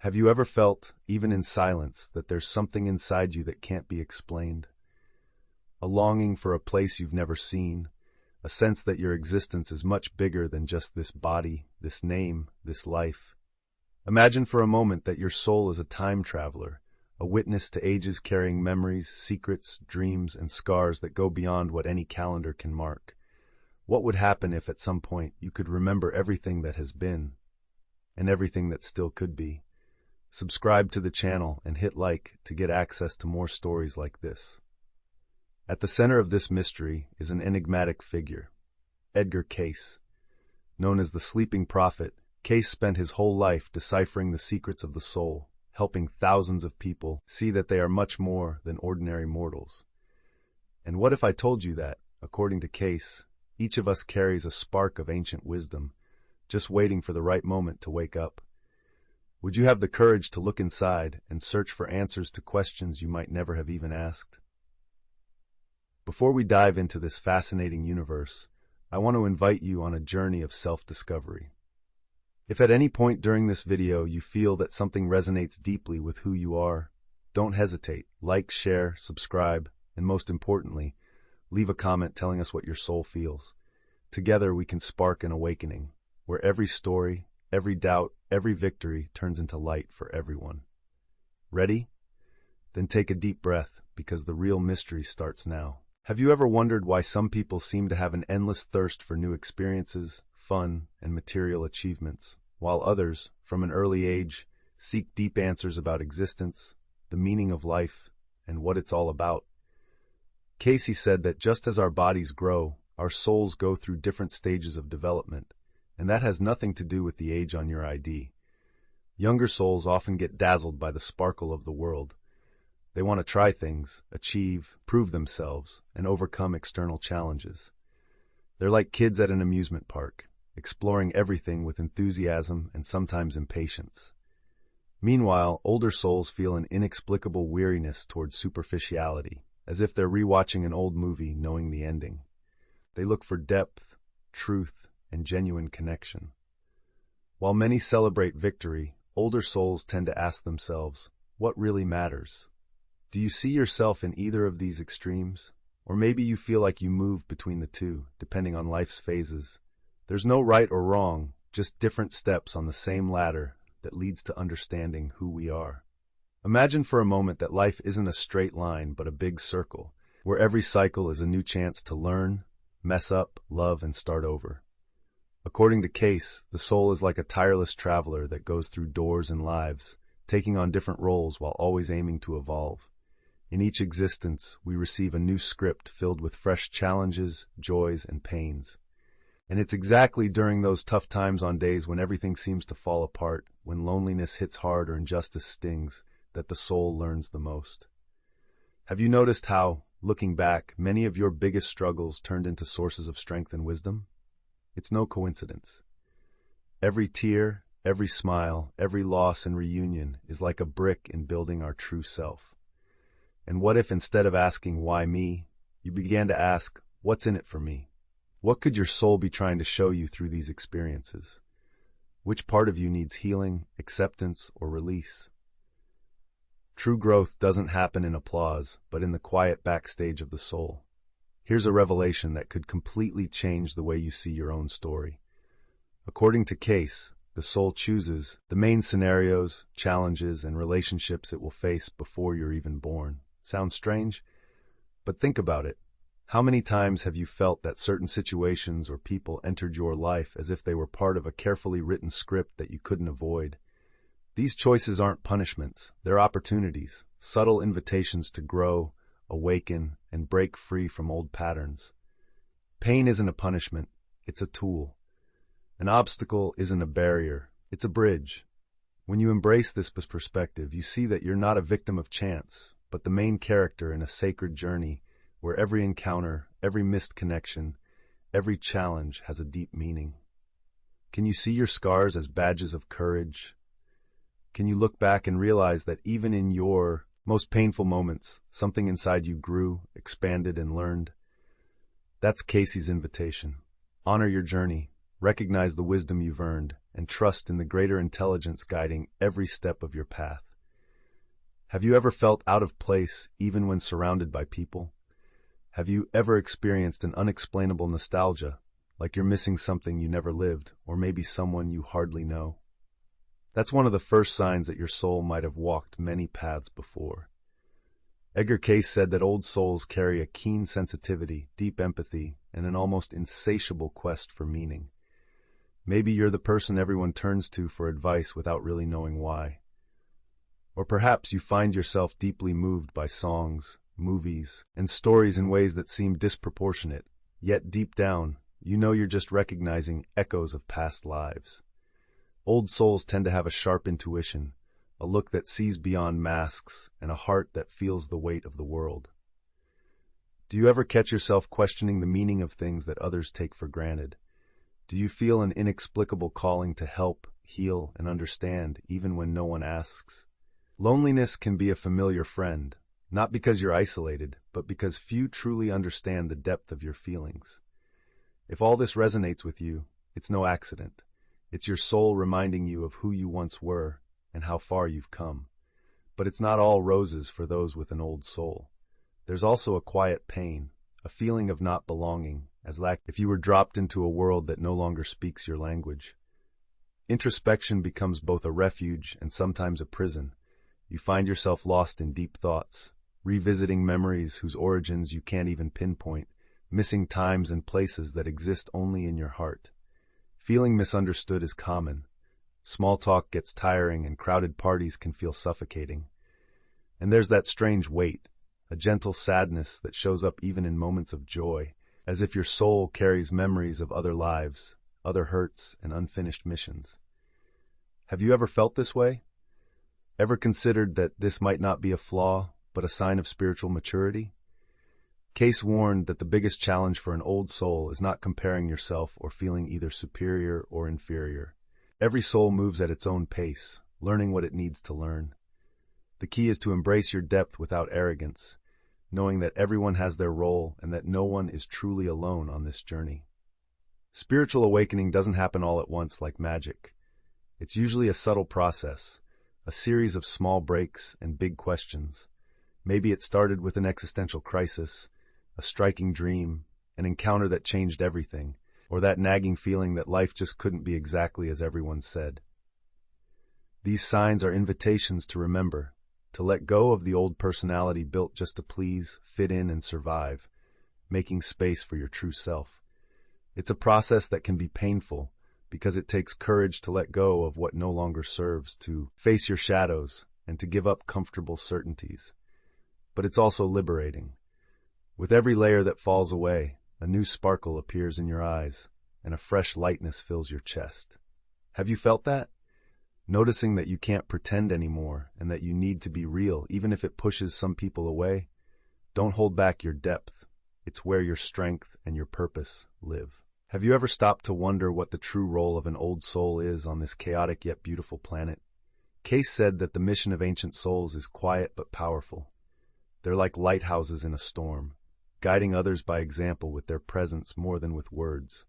Have you ever felt, even in silence, that there's something inside you that can't be explained? A longing for a place you've never seen, a sense that your existence is much bigger than just this body, this name, this life. Imagine for a moment that your soul is a time traveler, a witness to ages carrying memories, secrets, dreams, and scars that go beyond what any calendar can mark. What would happen if at some point you could remember everything that has been, and everything that still could be? Subscribe to the channel and hit like to get access to more stories like this. At the center of this mystery is an enigmatic figure, Edgar Cayce. Known as the Sleeping Prophet, Cayce spent his whole life deciphering the secrets of the soul, helping thousands of people see that they are much more than ordinary mortals. And what if I told you that, according to Cayce, each of us carries a spark of ancient wisdom, just waiting for the right moment to wake up? Would you have the courage to look inside and search for answers to questions you might never have even asked? Before we dive into this fascinating universe, I want to invite you on a journey of self-discovery. If at any point during this video you feel that something resonates deeply with who you are, don't hesitate. Like, share, subscribe, and most importantly, leave a comment telling us what your soul feels. Together we can spark an awakening, where every story, every doubt, every victory turns into light for everyone. Ready? Then take a deep breath, because the real mystery starts now. Have you ever wondered why some people seem to have an endless thirst for new experiences, fun, and material achievements, while others, from an early age, seek deep answers about existence, the meaning of life, and what it's all about? Cayce said that just as our bodies grow, our souls go through different stages of development, and that has nothing to do with the age on your ID. Younger souls often get dazzled by the sparkle of the world. They want to try things, achieve, prove themselves, and overcome external challenges. They're like kids at an amusement park, exploring everything with enthusiasm and sometimes impatience. Meanwhile, older souls feel an inexplicable weariness towards superficiality, as if they're rewatching an old movie knowing the ending. They look for depth, truth, and genuine connection. While many celebrate victory, older souls tend to ask themselves, what really matters? Do you see yourself in either of these extremes? Or maybe you feel like you move between the two, depending on life's phases. There's no right or wrong, just different steps on the same ladder that leads to understanding who we are. Imagine for a moment that life isn't a straight line but a big circle, where every cycle is a new chance to learn, mess up, love, and start over. According to Cayce, the soul is like a tireless traveler that goes through doors and lives, taking on different roles while always aiming to evolve. In each existence, we receive a new script filled with fresh challenges, joys, and pains. And it's exactly during those tough times, on days when everything seems to fall apart, when loneliness hits hard or injustice stings, that the soul learns the most. Have you noticed how, looking back, many of your biggest struggles turned into sources of strength and wisdom? It's no coincidence. Every tear, every smile, every loss and reunion is like a brick in building our true self. And what if instead of asking, why me, you began to ask, what's in it for me? What could your soul be trying to show you through these experiences? Which part of you needs healing, acceptance, or release? True growth doesn't happen in applause, but in the quiet backstage of the soul. Here's a revelation that could completely change the way you see your own story. According to Cayce, the soul chooses the main scenarios, challenges, and relationships it will face before you're even born. Sounds strange? But think about it. How many times have you felt that certain situations or people entered your life as if they were part of a carefully written script that you couldn't avoid? These choices aren't punishments, they're opportunities, subtle invitations to grow, awaken, and break free from old patterns. Pain isn't a punishment, it's a tool. An obstacle isn't a barrier, it's a bridge. When you embrace this perspective, you see that you're not a victim of chance, but the main character in a sacred journey where every encounter, every missed connection, every challenge has a deep meaning. Can you see your scars as badges of courage? Can you look back and realize that even in your most painful moments, something inside you grew, expanded, and learned? That's Cayce's invitation. Honor your journey, recognize the wisdom you've earned, and trust in the greater intelligence guiding every step of your path. Have you ever felt out of place even when surrounded by people? Have you ever experienced an unexplainable nostalgia, like you're missing something you never lived, or maybe someone you hardly know? That's one of the first signs that your soul might have walked many paths before. Edgar Cayce said that old souls carry a keen sensitivity, deep empathy, and an almost insatiable quest for meaning. Maybe you're the person everyone turns to for advice without really knowing why. Or perhaps you find yourself deeply moved by songs, movies, and stories in ways that seem disproportionate, yet deep down, you know you're just recognizing echoes of past lives. Old souls tend to have a sharp intuition, a look that sees beyond masks, and a heart that feels the weight of the world. Do you ever catch yourself questioning the meaning of things that others take for granted? Do you feel an inexplicable calling to help, heal, and understand, even when no one asks? Loneliness can be a familiar friend, not because you're isolated, but because few truly understand the depth of your feelings. If all this resonates with you, it's no accident. It's your soul reminding you of who you once were and how far you've come. But it's not all roses for those with an old soul. There's also a quiet pain, a feeling of not belonging, if you were dropped into a world that no longer speaks your language. Introspection becomes both a refuge and sometimes a prison. You find yourself lost in deep thoughts, revisiting memories whose origins you can't even pinpoint, missing times and places that exist only in your heart. Feeling misunderstood is common. Small talk gets tiring and crowded parties can feel suffocating. And there's that strange weight, a gentle sadness that shows up even in moments of joy, as if your soul carries memories of other lives, other hurts, and unfinished missions. Have you ever felt this way? Ever considered that this might not be a flaw, but a sign of spiritual maturity? Cayce warned that the biggest challenge for an old soul is not comparing yourself or feeling either superior or inferior. Every soul moves at its own pace, learning what it needs to learn. The key is to embrace your depth without arrogance, knowing that everyone has their role and that no one is truly alone on this journey. Spiritual awakening doesn't happen all at once like magic. It's usually a subtle process, a series of small breaks and big questions. Maybe it started with an existential crisis, a striking dream, an encounter that changed everything, or that nagging feeling that life just couldn't be exactly as everyone said. These signs are invitations to remember, to let go of the old personality built just to please, fit in, and survive, making space for your true self. It's a process that can be painful, because it takes courage to let go of what no longer serves, to face your shadows, and to give up comfortable certainties. But it's also liberating. With every layer that falls away, a new sparkle appears in your eyes, and a fresh lightness fills your chest. Have you felt that? Noticing that you can't pretend anymore, and that you need to be real, even if it pushes some people away? Don't hold back your depth. It's where your strength and your purpose live. Have you ever stopped to wonder what the true role of an old soul is on this chaotic yet beautiful planet? Cayce said that the mission of ancient souls is quiet but powerful. They're like lighthouses in a storm, guiding others by example with their presence more than with words.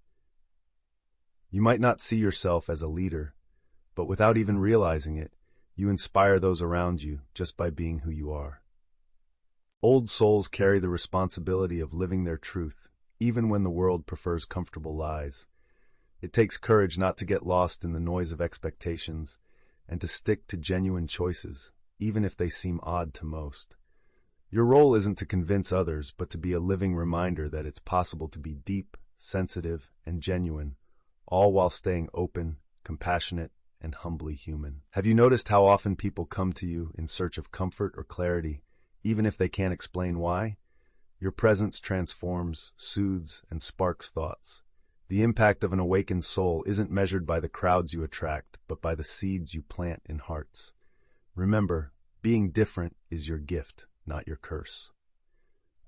You might not see yourself as a leader, but without even realizing it, you inspire those around you just by being who you are. Old souls carry the responsibility of living their truth, even when the world prefers comfortable lies. It takes courage not to get lost in the noise of expectations and to stick to genuine choices, even if they seem odd to most. Your role isn't to convince others, but to be a living reminder that it's possible to be deep, sensitive, and genuine, all while staying open, compassionate, and humbly human. Have you noticed how often people come to you in search of comfort or clarity, even if they can't explain why? Your presence transforms, soothes, and sparks thoughts. The impact of an awakened soul isn't measured by the crowds you attract, but by the seeds you plant in hearts. Remember, being different is your gift, not your curse.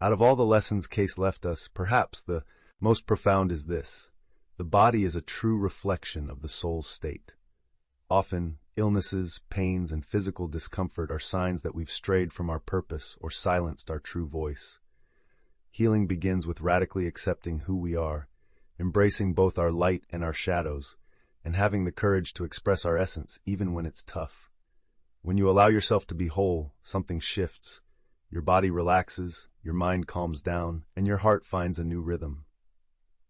Out of all the lessons Cayce left us, perhaps the most profound is this: the body is a true reflection of the soul's state. Often, illnesses, pains, and physical discomfort are signs that we've strayed from our purpose or silenced our true voice. Healing begins with radically accepting who we are embracing both our light and our shadows, and having the courage to express our essence even when it's tough. When you allow yourself to be whole, something shifts. Your body relaxes, your mind calms down, and your heart finds a new rhythm.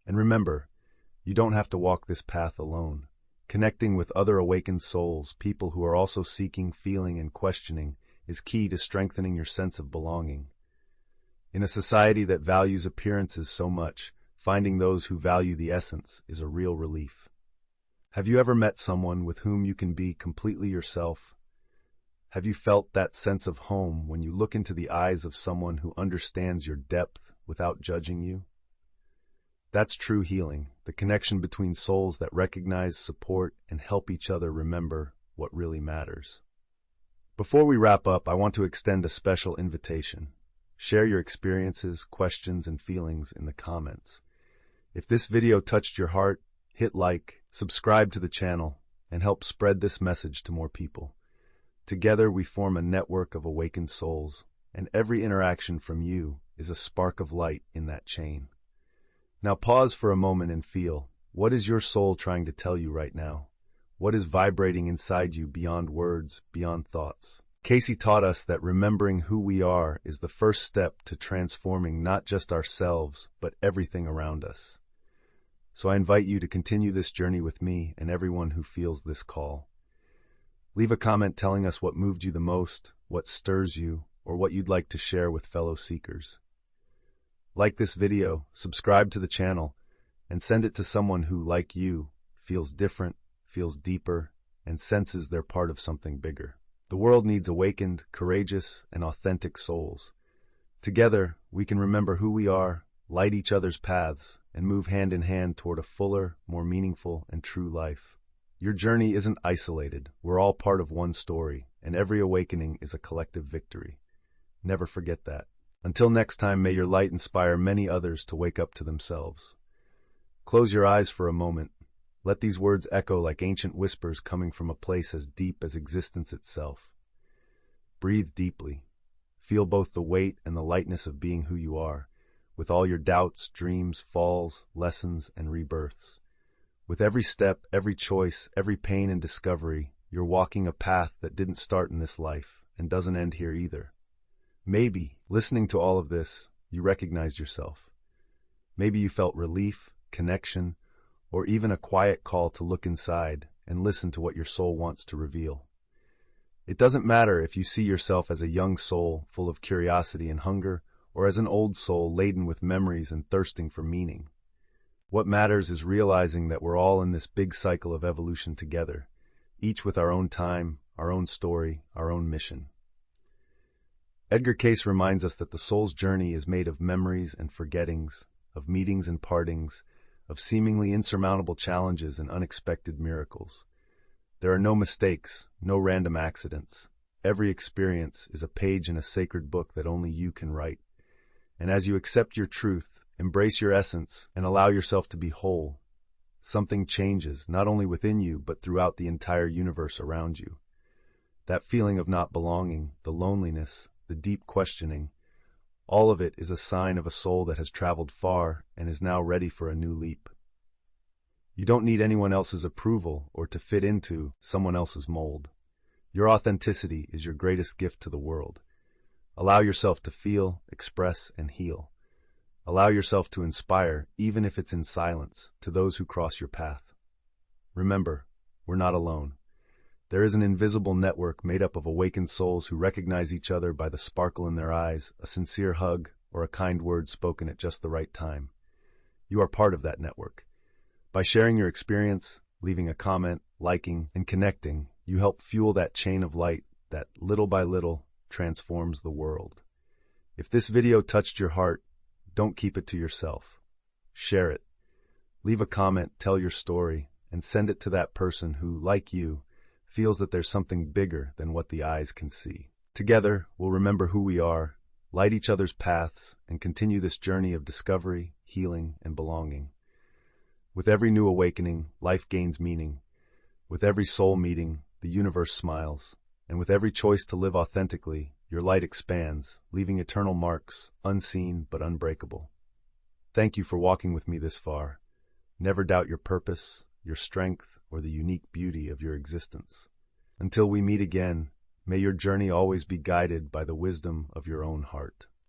And remember, you don't have to walk this path alone. Connecting with other awakened souls, people who are also seeking, feeling, and questioning, is key to strengthening your sense of belonging. In a society that values appearances so much, finding those who value the essence is a real relief. Have you ever met someone with whom you can be completely yourself? Have you felt that sense of home when you look into the eyes of someone who understands your depth without judging you? That's true healing, the connection between souls that recognize, support, and help each other remember what really matters. Before we wrap up, I want to extend a special invitation. Share your experiences, questions, and feelings in the comments. If this video touched your heart, hit like, subscribe to the channel, and help spread this message to more people. Together we form a network of awakened souls, and every interaction from you is a spark of light in that chain. Now pause for a moment and feel, what is your soul trying to tell you right now? What is vibrating inside you beyond words, beyond thoughts? Cayce taught us that remembering who we are is the first step to transforming not just ourselves, but everything around us. So I invite you to continue this journey with me and everyone who feels this call. Leave a comment telling us what moved you the most, what stirs you, or what you'd like to share with fellow seekers. Like this video, subscribe to the channel, and send it to someone who, like you, feels different, feels deeper, and senses they're part of something bigger. The world needs awakened, courageous, and authentic souls. Together, we can remember who we are, light each other's paths, and move hand in hand toward a fuller, more meaningful, and true life. Your journey isn't isolated. We're all part of one story, and every awakening is a collective victory. Never forget that. Until next time, may your light inspire many others to wake up to themselves. Close your eyes for a moment. Let these words echo like ancient whispers coming from a place as deep as existence itself. Breathe deeply. Feel both the weight and the lightness of being who you are, with all your doubts, dreams, falls, lessons, and rebirths. With every step, every choice, every pain and discovery, you're walking a path that didn't start in this life and doesn't end here either. Maybe, listening to all of this, you recognized yourself. Maybe you felt relief, connection, or even a quiet call to look inside and listen to what your soul wants to reveal. It doesn't matter if you see yourself as a young soul full of curiosity and hunger, or as an old soul laden with memories and thirsting for meaning. What matters is realizing that we're all in this big cycle of evolution together, each with our own time, our own story, our own mission. Edgar Cayce reminds us that the soul's journey is made of memories and forgettings, of meetings and partings, of seemingly insurmountable challenges and unexpected miracles. There are no mistakes, no random accidents. Every experience is a page in a sacred book that only you can write. And as you accept your truth, embrace your essence, and allow yourself to be whole, something changes, not only within you, but throughout the entire universe around you. That feeling of not belonging, the loneliness, the deep questioning, all of it is a sign of a soul that has traveled far and is now ready for a new leap. You don't need anyone else's approval or to fit into someone else's mold. Your authenticity is your greatest gift to the world. Allow yourself to feel, express, and heal. Allow yourself to inspire, even if it's in silence, to those who cross your path. Remember, we're not alone. There is an invisible network made up of awakened souls who recognize each other by the sparkle in their eyes, a sincere hug, or a kind word spoken at just the right time. You are part of that network. By sharing your experience, leaving a comment, liking, and connecting, you help fuel that chain of light that, little by little, transforms the world. If this video touched your heart, don't keep it to yourself. Share it. Leave a comment, tell your story, and send it to that person who, like you, feels that there's something bigger than what the eyes can see. Together, we'll remember who we are, light each other's paths, and continue this journey of discovery, healing, and belonging. With every new awakening, life gains meaning. With every soul meeting, the universe smiles. And with every choice to live authentically, your light expands, leaving eternal marks, unseen but unbreakable. Thank you for walking with me this far. Never doubt your purpose, your strength, or the unique beauty of your existence. Until we meet again, may your journey always be guided by the wisdom of your own heart.